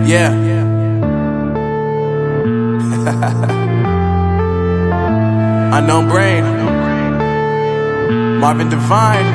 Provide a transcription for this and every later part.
Yeah. Unknown Brain, Marvin Divine.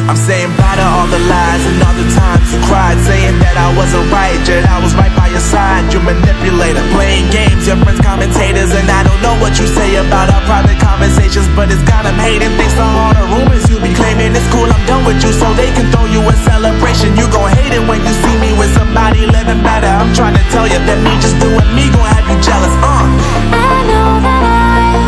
I'm saying bye to all the lies and all the times you cried, saying that I wasn't right, yet I was right by your side. You manipulator, playing games, your friends commentators, and I don't know what you say about our private conversations, but it's got them hating. Thanks to all the rumors you be claiming. It's cool, I'm done with you, so they can throw you a celebration. You gon' hate it when you see me with somebody living better. I'm trying to tell you that me just doing me gon' have you jealous. I know that I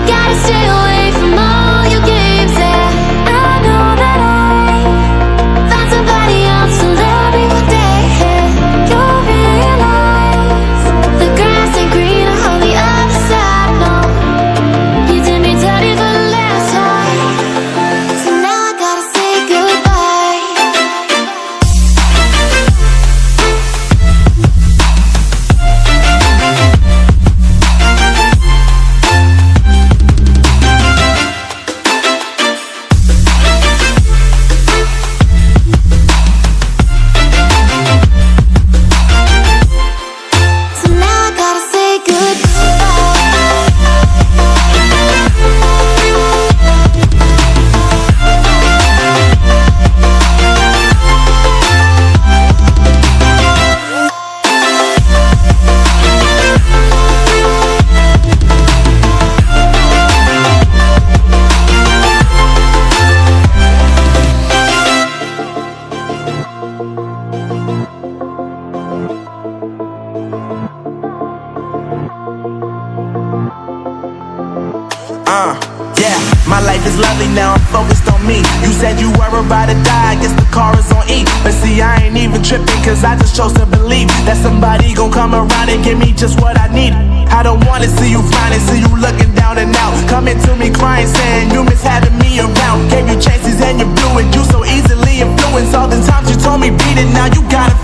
gotta stay away from all your games, yeah. I know that I found somebody else to love me one day, yeah. You'll realize the grass ain't greener on the other side, no. You did me dirty for the last time, so now I gotta say goodbye. So now I gotta say Yeah, my life is lovely now, I'm focused on me. You said you were about to die, I guess the car is on E. But see, I ain't even tripping, cause I just chose to believe that somebody gon' come around and give me just what I need. I don't wanna see you frowning, see you looking down and out, coming to me crying, saying you miss having me around. Gave you chances and you blew it, you so easily influenced. All the times you told me beat it, now you gotta